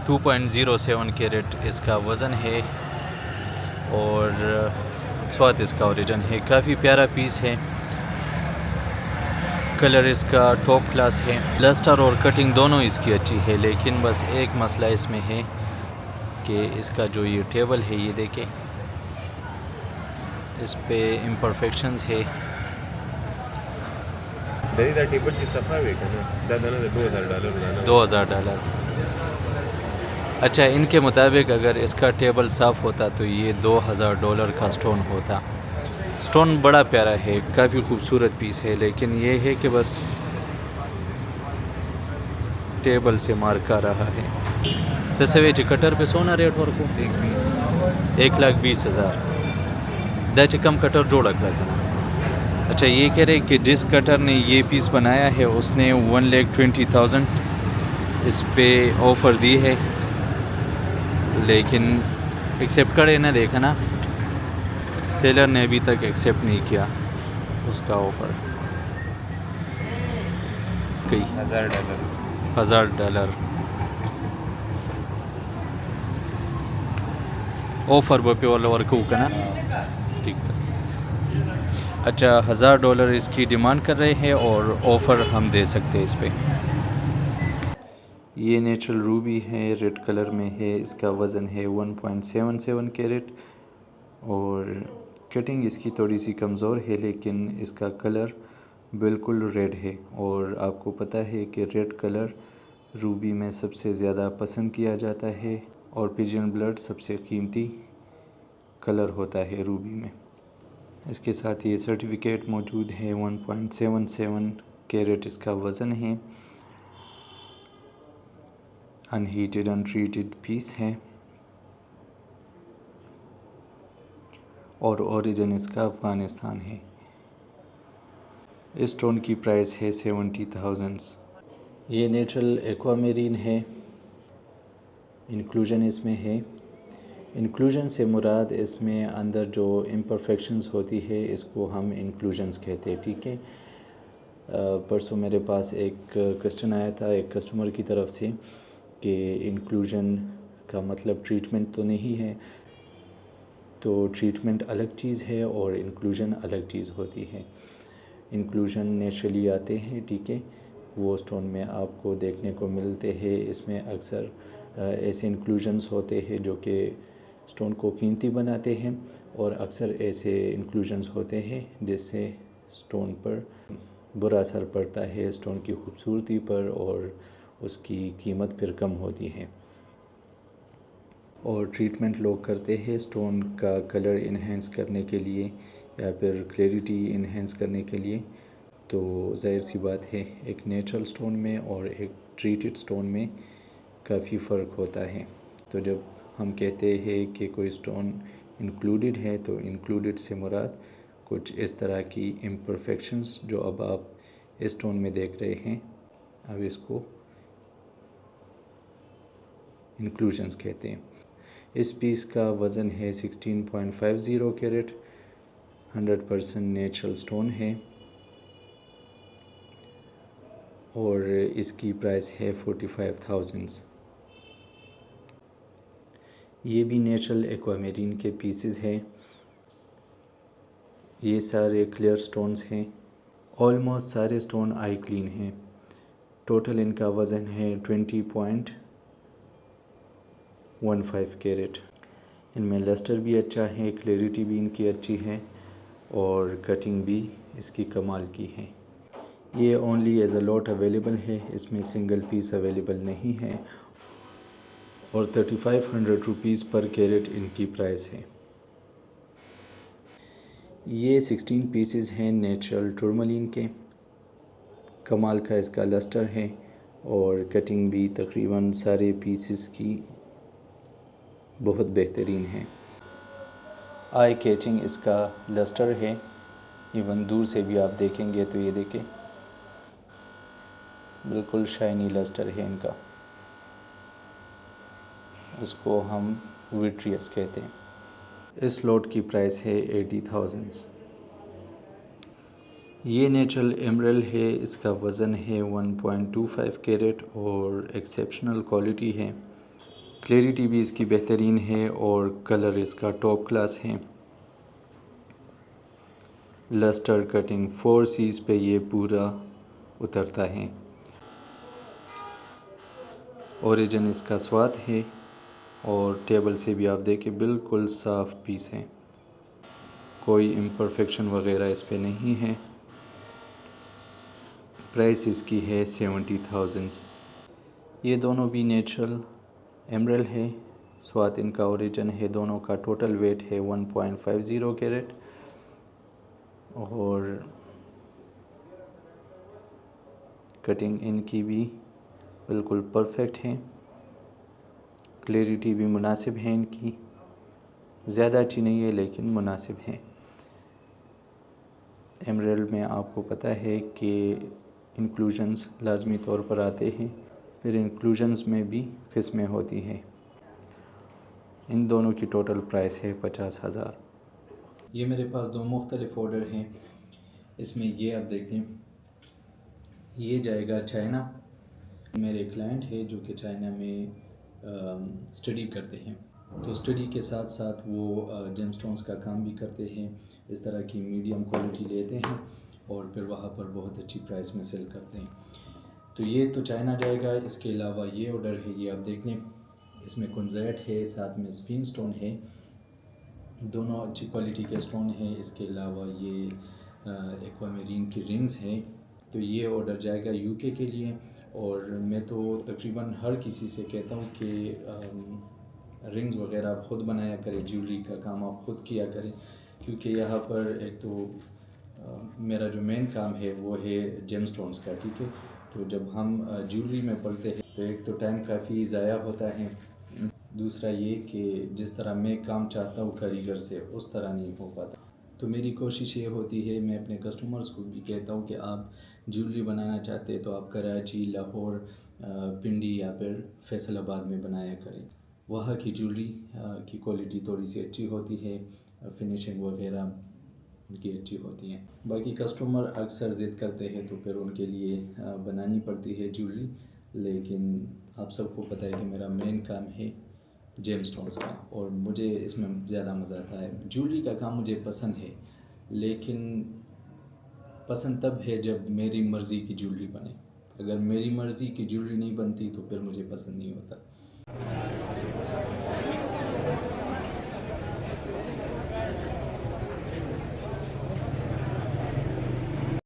2.07 carat इसका वज़न है और स्वाद इसका ओरिजिन है। काफ़ी प्यारा पीस है, कलर इसका टॉप क्लास है, लस्टर और कटिंग दोनों इसकी अच्छी है। लेकिन बस एक मसला इसमें है कि इसका जो ये टेबल है, ये देखें, इस पे इम्परफेक्शंस है। टेबलची सफा आहे का ना दादा ना $2000 $2000। अच्छा, इनके मुताबिक अगर इसका टेबल साफ़ होता तो ये $2000 का स्टोन होता। स्टोन बड़ा प्यारा है, काफ़ी खूबसूरत पीस है, लेकिन ये है कि बस टेबल से मार कर रहा है। तसवीर कटर पे सोना रेट और को 1,20,000 दैच कम कटर जोड़ा कर। अच्छा, ये कह रहे कि जिस कटर ने ये पीस बनाया है उसने 1,20,000 इस पे ऑफ़र दी है, लेकिन एक्सेप्ट करे ना, देखा ना, सेलर ने अभी तक एक्सेप्ट नहीं किया उसका ऑफ़र। कई $1,000 ऑफ़र पे वाला वर्क होगा ना, ठीक था। अच्छा, $1,000 इसकी डिमांड कर रहे हैं और ऑफ़र हम दे सकते हैं इस पे। ये नेचुरल रूबी है, रेड कलर में है, इसका वज़न है 1.77 कैरेट और कटिंग इसकी थोड़ी सी कमज़ोर है, लेकिन इसका कलर बिल्कुल रेड है। और आपको पता है कि रेड कलर रूबी में सबसे ज़्यादा पसंद किया जाता है और पिजन ब्लड सबसे कीमती कलर होता है रूबी में। इसके साथ ये सर्टिफिकेट मौजूद है। 1.77 कैरेट इसका वज़न है, अनहीटेड अनट्रीटेड पीस है और ओरिजिन इसका अफ़गानिस्तान है। इस स्टोन की प्राइस है 70,000। ये नेचुरल एक्वामेरीन है, इंक्लूजन इसमें है। इंक्लूजन से मुराद इसमें अंदर जो इम्परफेक्शंस होती है इसको हम इंक्लूजन्स कहते हैं, ठीक है। परसों मेरे पास एक क्वेश्चन आया था एक कस्टमर की तरफ से कि इंक्लूजन का मतलब ट्रीटमेंट तो नहीं है। तो ट्रीटमेंट अलग चीज़ है और इंक्लूजन अलग चीज़ होती है। इंक्लूजन नेचुरली आते हैं, ठीक है, वो स्टोन में आपको देखने को मिलते हैं। इसमें अक्सर ऐसे इंक्लूजन्स होते हैं जो कि स्टोन को कीमती बनाते हैं और अक्सर ऐसे इंक्लूजन्स होते हैं जिससे स्टोन पर बुरा असर पड़ता है, स्टोन की खूबसूरती पर, और उसकी कीमत फिर कम होती है। और ट्रीटमेंट लोग करते हैं स्टोन का कलर इन्हेंस करने के लिए या फिर क्लैरिटी इन्हेंस करने के लिए। तो ज़ाहिर सी बात है, एक नेचुरल स्टोन में और एक ट्रीटेड स्टोन में काफ़ी फ़र्क होता है। तो जब हम कहते हैं कि कोई स्टोन इंक्लूडेड है तो इंक्लूडेड से मुराद कुछ इस तरह की इम्परफेक्शंस जो अब आप इस स्टोन में देख रहे हैं, अब इसको इंक्लूजन्स कहते हैं। इस पीस का वज़न है 16.50 कैरेट, 100% नेचुरल स्टोन है और इसकी प्राइस है 45,000। ये भी नेचुरल एक्वामेरीन के पीसेस हैं। ये सारे क्लियर स्टोन्स हैं, ऑलमोस्ट सारे स्टोन आई क्लीन हैं। टोटल इनका वज़न है 20.15 कैरेट। इनमें लस्टर भी अच्छा है, क्लैरिटी भी इनकी अच्छी है और कटिंग भी इसकी कमाल की है। ये only as a lot available है, इसमें सिंगल पीस अवेलेबल नहीं है और 3500 रुपीज़ पर कैरेट इनकी प्राइस है। ये 16 पीसेस हैं नेचुरल टूरमलिन के। कमाल का इसका लस्टर है और कटिंग भी तकरीबन सारे पीसेस की बहुत बेहतरीन है। आई कैचिंग इसका लस्टर है, इवन दूर से भी आप देखेंगे तो ये देखें बिल्कुल शाइनी लस्टर है इनका। इसको हम विट्रियस कहते हैं। इस लॉट की प्राइस है 80,000। ये नेचुरल एमरल्ड है, इसका वज़न है 1.25 कैरेट और एक्सेप्शनल क्वालिटी है। क्लैरिटी भी इसकी बेहतरीन है और कलर इसका टॉप क्लास है। लस्टर कटिंग 4 C's पे ये पूरा उतरता है। ओरिजिन इसका स्वाद है और टेबल से भी आप देखें बिल्कुल साफ़ पीस है, कोई इम्परफेक्शन वगैरह इस पे नहीं है। प्राइस इसकी है 70,000। ये दोनों भी नेचुरल एमरल्ड है। स्वाद इनका ओरिजिन है। दोनों का टोटल वेट है 1.50 कैरेट और कटिंग इनकी भी बिल्कुल परफेक्ट है। क्लैरिटी भी मुनासिब है इनकी, ज़्यादा अच्छी नहीं है लेकिन मुनासिब है। एमरल्ड में आपको पता है कि इंक्लूजन्स लाजमी तौर पर आते हैं, फिर इंक्लूजन्स में भी किस्में होती हैं। इन दोनों की टोटल प्राइस है 50,000। ये मेरे पास दो मुख्तलिफ ऑर्डर हैं। इसमें ये आप देखें, ये जाएगा चाइना। मेरे क्लाइंट है जो कि चाइना में स्टडी करते हैं, तो स्टडी के साथ साथ वो जेमस्टोन्स का काम भी करते हैं। इस तरह की मीडियम क्वालिटी लेते हैं और फिर वहाँ पर बहुत अच्छी प्राइस में सेल करते हैं। तो ये तो चाइना जाएगा। इसके अलावा ये ऑर्डर है, ये आप देख लें, इसमें कुंजैट है, साथ में स्फीन स्टोन है, दोनों अच्छी क्वालिटी के स्टोन हैं। इसके अलावा ये एक्वामेरीन की रिंग्स हैं। तो ये ऑर्डर जाएगा यूके के लिए। और मैं तो तकरीबन हर किसी से कहता हूँ कि रिंग्स वगैरह आप ख़ुद बनाया करें, ज्वेलरी का काम आप ख़ुद किया करें, क्योंकि यहाँ पर एक तो मेरा जो मेन काम है वो है जेमस्टोन्स का, ठीक है। तो जब हम ज्वेलरी में पढ़ते हैं तो एक तो टाइम काफ़ी ज़ाया होता है, दूसरा ये कि जिस तरह मैं काम चाहता हूँ कारीगर से उस तरह नहीं हो पाता। तो मेरी कोशिश ये होती है, मैं अपने कस्टमर्स को भी कहता हूँ कि आप ज्वेलरी बनाना चाहते हैं तो आप कराची, लाहौर, पिंडी या फिर फैसलाबाद में बनाया करें। वहाँ की ज्वेलरी की क्वालिटी थोड़ी सी अच्छी होती है, फिनिशिंग वगैरह उनकी अच्छी होती है। बाकी कस्टमर अक्सर ज़िद करते हैं तो फिर उनके लिए बनानी पड़ती है ज्वेलरी। लेकिन आप सबको पता है कि मेरा मेन काम है जेमस्टोन्स का और मुझे इसमें ज़्यादा मज़ा आता है। ज्वेलरी का काम मुझे पसंद है, लेकिन पसंद तब है जब मेरी मर्ज़ी की ज्वेलरी बने। अगर मेरी मर्ज़ी की ज्वेलरी नहीं बनती तो फिर मुझे पसंद नहीं होता।